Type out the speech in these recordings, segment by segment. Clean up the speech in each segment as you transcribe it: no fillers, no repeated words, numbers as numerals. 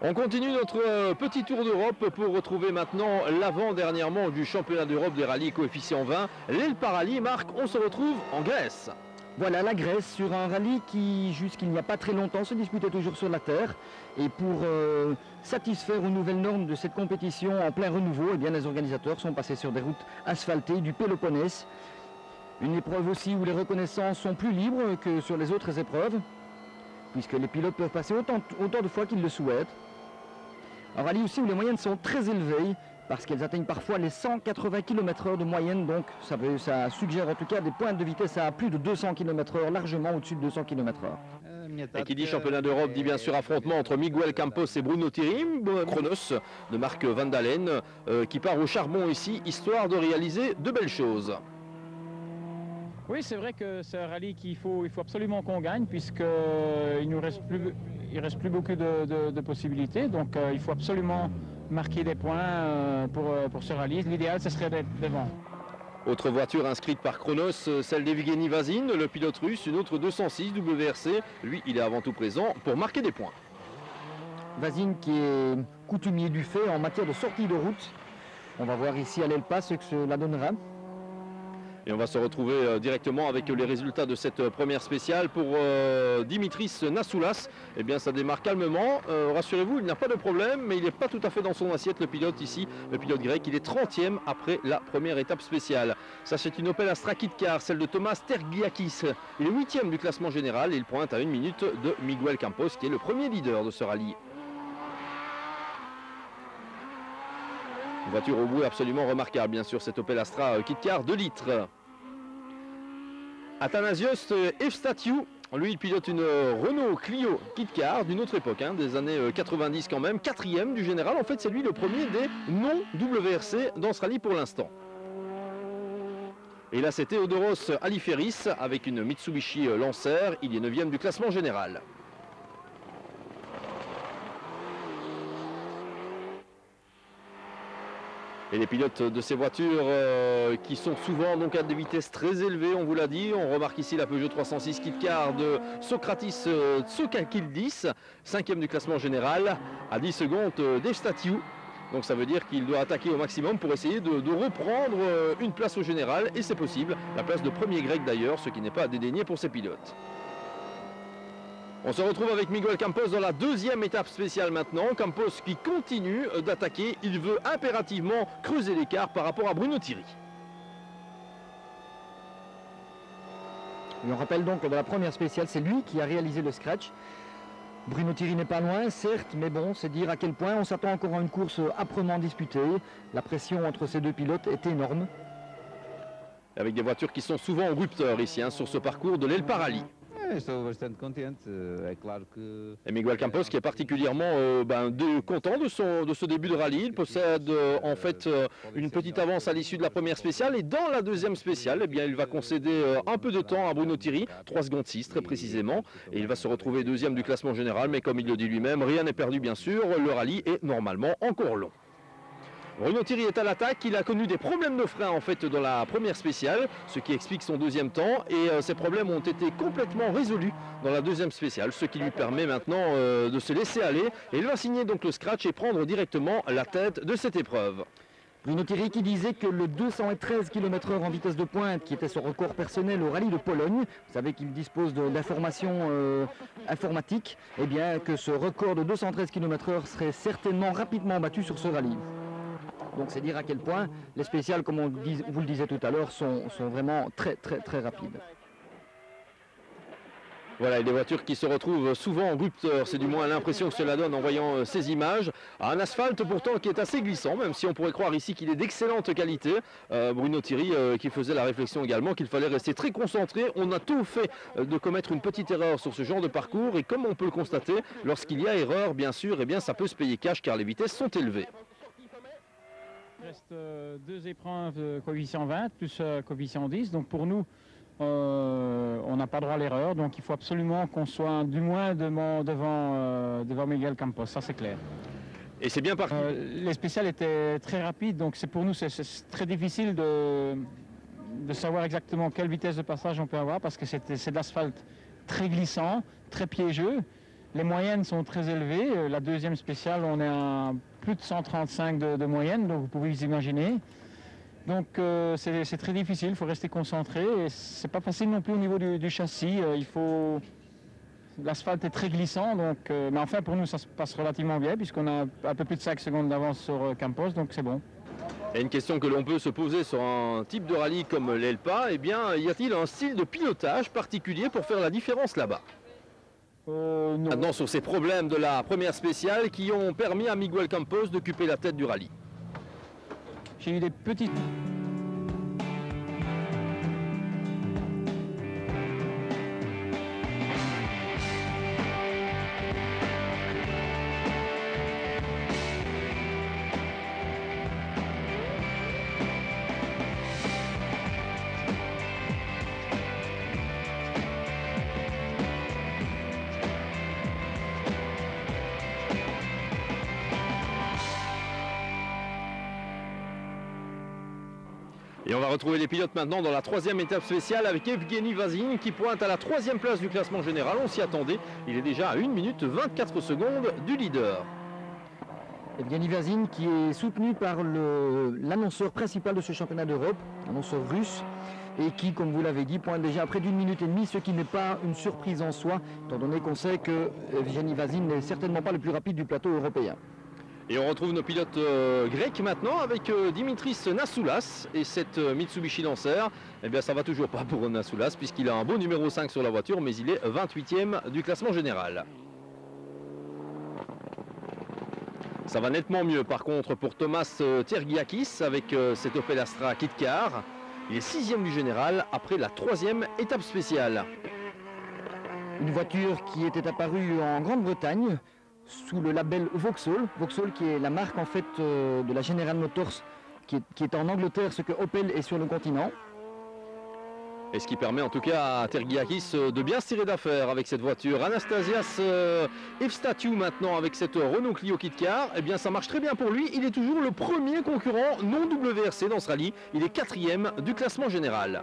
On continue notre petit tour d'Europe pour retrouver maintenant l'avant-dernière manche du championnat d'Europe des rallyes coefficient 20. l'El Parali, Marc, on se retrouve en Grèce. Voilà la Grèce sur un rallye qui, jusqu'il n'y a pas très longtemps, se disputait toujours sur la terre. Et pour satisfaire aux nouvelles normes de cette compétition en plein renouveau, eh bien, les organisateurs sont passés sur des routes asphaltées du Péloponnèse. Une épreuve aussi où les reconnaissances sont plus libres que sur les autres épreuves, puisque les pilotes peuvent passer autant de fois qu'ils le souhaitent. Un rallye aussi où les moyennes sont très élevées, parce qu'elles atteignent parfois les 180 km/h de moyenne, donc ça suggère en tout cas des pointes de vitesse à plus de 200 km/h, largement au-dessus de 200 km/h. Et qui dit championnat d'Europe dit bien sûr affrontement entre Miguel Campos et Bruno Thierry, Chronos de Marc Van Dalen, qui part au charbon ici, histoire de réaliser de belles choses. Oui, c'est vrai que c'est un rallye qu'il faut absolument qu'on gagne, puisqu'il ne reste plus beaucoup de possibilités. Donc il faut absolument marquer des points pour ce rallye. L'idéal, ce serait d'être devant. Autre voiture inscrite par Chronos, celle d'Evgeny Vazin, le pilote russe, une autre 206 WRC. Lui, il est avant tout présent pour marquer des points. Vazin qui est coutumier du fait en matière de sortie de route. On va voir ici à l'Elpa ce que cela donnera. Et on va se retrouver directement avec les résultats de cette première spéciale pour Dimitris Nassoulas. Eh bien, ça démarre calmement. Rassurez-vous, il n'y a pas de problème, mais il n'est pas tout à fait dans son assiette, le pilote ici, le pilote grec. Il est 30e après la première étape spéciale. Ça, c'est une Opel Astra Kit-Car, celle de Thomas Tergliakis. Il est 8e du classement général et il pointe à 1 minute de Miguel Campos, qui est le premier leader de ce rallye. Une voiture au bout absolument remarquable, bien sûr, cette Opel Astra Kit-Car 2 litres. Athanasios Evstatiou, lui, il pilote une Renault Clio Kit-Car d'une autre époque, des années 90 quand même, 4e du général. En fait, c'est lui le premier des non-WRC dans ce rallye pour l'instant. Et là, c'est Theodoros Aliferis avec une Mitsubishi Lancer. Il est 9e du classement général. Et les pilotes de ces voitures qui sont souvent donc à des vitesses très élevées, on vous l'a dit. On remarque ici la Peugeot 306 Kit-Car de Socratis Tsokakildis, 5e du classement général, à 10 secondes d'Evstatiou. Donc ça veut dire qu'il doit attaquer au maximum pour essayer de reprendre une place au général. Et c'est possible, la place de premier grec d'ailleurs, ce qui n'est pas à dédaigner pour ces pilotes. On se retrouve avec Miguel Campos dans la deuxième étape spéciale maintenant. Campos qui continue d'attaquer. Il veut impérativement creuser l'écart par rapport à Bruno Thierry. Et on rappelle donc que dans la première spéciale, c'est lui qui a réalisé le scratch. Bruno Thierry n'est pas loin, certes, mais bon, c'est dire à quel point on s'attend encore à une course âprement disputée. La pression entre ces deux pilotes est énorme. Avec des voitures qui sont souvent en rupteur ici, sur ce parcours de l'El Parali. Et Miguel Campos qui est particulièrement content de ce début de rallye. Il possède en fait une petite avance à l'issue de la première spéciale. Et dans la deuxième spéciale, eh bien, il va concéder un peu de temps à Bruno Thierry, 3 secondes 6 très précisément. Et il va se retrouver 2e du classement général. Mais comme il le dit lui-même, rien n'est perdu bien sûr. Le rallye est normalement encore long. Bruno Thierry est à l'attaque, il a connu des problèmes de frein en fait dans la première spéciale, ce qui explique son deuxième temps et ces problèmes ont été complètement résolus dans la deuxième spéciale, ce qui lui permet maintenant de se laisser aller et il va signer donc le scratch et prendre directement la tête de cette épreuve. Bruno Thierry qui disait que le 213 km/h en vitesse de pointe, qui était son record personnel au rallye de Pologne, vous savez qu'il dispose d'informations informatiques, et bien que ce record de 213 km/h serait certainement rapidement battu sur ce rallye. Donc c'est dire à quel point les spéciales, comme vous le disiez tout à l'heure, sont vraiment très rapides. Voilà, et des voitures qui se retrouvent souvent en rupteur, c'est du moins l'impression que cela donne en voyant ces images. Un asphalte pourtant qui est assez glissant, même si on pourrait croire ici qu'il est d'excellente qualité. Bruno Thierry qui faisait la réflexion également qu'il fallait rester très concentré. On a tout fait de commettre une petite erreur sur ce genre de parcours et comme on peut le constater, lorsqu'il y a erreur, bien sûr, eh bien, ça peut se payer cash car les vitesses sont élevées. Il reste 2 épreuves coefficient 20 plus coefficient 10. Donc pour nous, on n'a pas droit à l'erreur. Donc il faut absolument qu'on soit du moins devant Miguel Campos. Ça c'est clair. Et c'est bien parti. Les spéciales étaient très rapides. Donc pour nous, c'est très difficile de savoir exactement quelle vitesse de passage on peut avoir parce que c'est de l'asphalte très glissant, très piégeux. Les moyennes sont très élevées. La deuxième spéciale, on est à plus de 135 de moyenne, donc vous pouvez vous imaginer. Donc c'est très difficile, il faut rester concentré. Et c'est pas facile non plus au niveau du châssis. L'asphalte est très glissant, donc, mais enfin pour nous ça se passe relativement bien puisqu'on a un peu plus de 5 secondes d'avance sur Campos, donc c'est bon. Et une question que l'on peut se poser sur un type de rallye comme l'Elpa, eh bien, y a-t-il un style de pilotage particulier pour faire la différence là-bas? Non. Maintenant sur ces problèmes de la première spéciale qui ont permis à Miguel Campos d'occuper la tête du rallye. J'ai eu des petites... Et on va retrouver les pilotes maintenant dans la troisième étape spéciale avec Evgeny Vazin qui pointe à la troisième place du classement général. On s'y attendait, il est déjà à 1 minute 24 secondes du leader. Evgeny Vazin qui est soutenu par l'annonceur principal de ce championnat d'Europe, l'annonceur russe, et qui, comme vous l'avez dit, pointe déjà à près d'1 minute et demie, ce qui n'est pas une surprise en soi, étant donné qu'on sait que Evgeny Vazin n'est certainement pas le plus rapide du plateau européen. Et on retrouve nos pilotes grecs maintenant avec Dimitris Nassoulas et cette Mitsubishi Lancer. Eh bien ça va toujours pas pour Nassoulas puisqu'il a un beau numéro 5 sur la voiture, mais il est 28e du classement général. Ça va nettement mieux par contre pour Thomas Tergiakis avec cette Opel Astra Kit-Car. Il est 6e du général après la 3e étape spéciale. Une voiture qui était apparue en Grande-Bretagne sous le label Vauxhall. Vauxhall qui est la marque en fait de la General Motors qui est en Angleterre, ce que Opel est sur le continent. Et ce qui permet en tout cas à Tergiakis de bien se tirer d'affaire avec cette voiture. Anastasias Evstatiou maintenant avec cette Renault Clio Kit-Car. Eh bien ça marche très bien pour lui. Il est toujours le premier concurrent non WRC dans ce rallye. Il est 4e du classement général.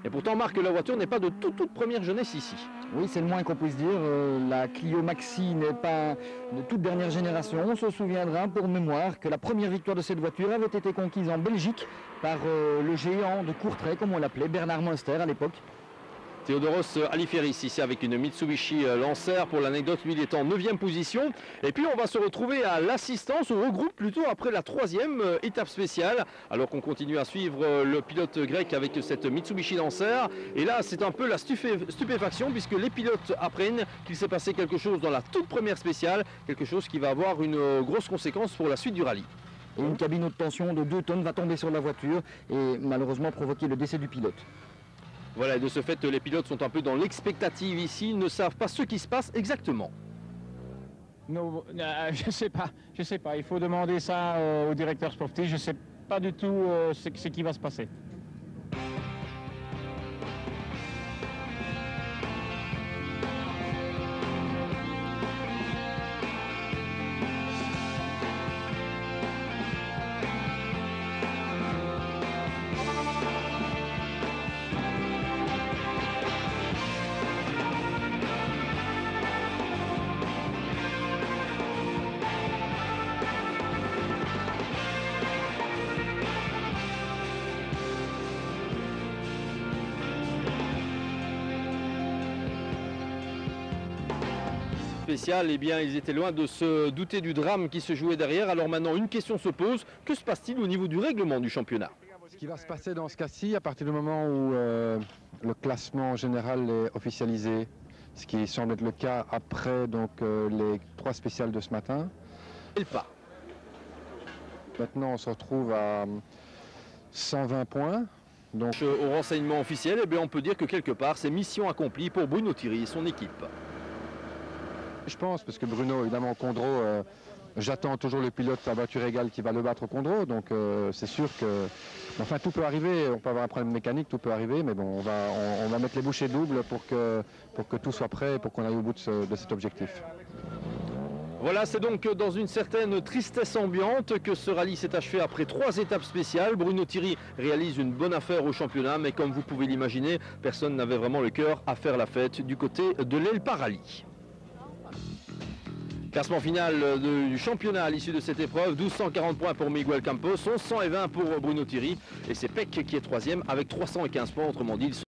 Et pourtant, Marc, la voiture n'est pas de toute première jeunesse ici. Oui, c'est le moins qu'on puisse dire. La Clio Maxi n'est pas de toute dernière génération. On se souviendra pour mémoire que la première victoire de cette voiture avait été conquise en Belgique par le géant de Courtrai, comme on l'appelait, Bernard Munster à l'époque. Theodoros Aliferis ici avec une Mitsubishi Lancer. Pour l'anecdote, lui il est en 9e position. Et puis on va se retrouver à l'assistance, au regroupe plutôt après la 3e étape spéciale. Alors qu'on continue à suivre le pilote grec avec cette Mitsubishi Lancer. Et là c'est un peu la stupéfaction puisque les pilotes apprennent qu'il s'est passé quelque chose dans la toute première spéciale. Quelque chose qui va avoir une grosse conséquence pour la suite du rallye. Et une cabine haute tension de 2 tonnes va tomber sur la voiture et malheureusement provoquer le décès du pilote. Voilà, et de ce fait, les pilotes sont un peu dans l'expectative ici, ils ne savent pas ce qui se passe exactement. Non, je sais pas. Il faut demander ça au directeur sportif. Je ne sais pas du tout ce qui va se passer. Spécial, eh bien ils étaient loin de se douter du drame qui se jouait derrière. Alors maintenant une question se pose, que se passe-t-il au niveau du règlement du championnat? Ce qui va se passer dans ce cas-ci, à partir du moment où le classement général est officialisé, ce qui semble être le cas après donc, les 3 spéciales de ce matin. Elpa. Maintenant on se retrouve à 120 points. Donc... Au renseignement officiel, eh bien, on peut dire que quelque part c'est mission accomplie pour Bruno Thierry et son équipe. Je pense, parce que Bruno, évidemment, Condro, j'attends toujours le pilote à voiture égale qui va le battre au Condro, donc c'est sûr que... Enfin, tout peut arriver, on peut avoir un problème mécanique, tout peut arriver, mais bon, on va mettre les bouchées doubles pour que tout soit prêt et pour qu'on aille au bout de cet objectif. Voilà, c'est donc dans une certaine tristesse ambiante que ce rallye s'est achevé après 3 étapes spéciales. Bruno Thierry réalise une bonne affaire au championnat, mais comme vous pouvez l'imaginer, personne n'avait vraiment le cœur à faire la fête du côté de l'Elpa Rally. Classement final du championnat à l'issue de cette épreuve, 1240 points pour Miguel Campos, 1120 pour Bruno Thierry et c'est Peck qui est troisième avec 315 points, autrement dit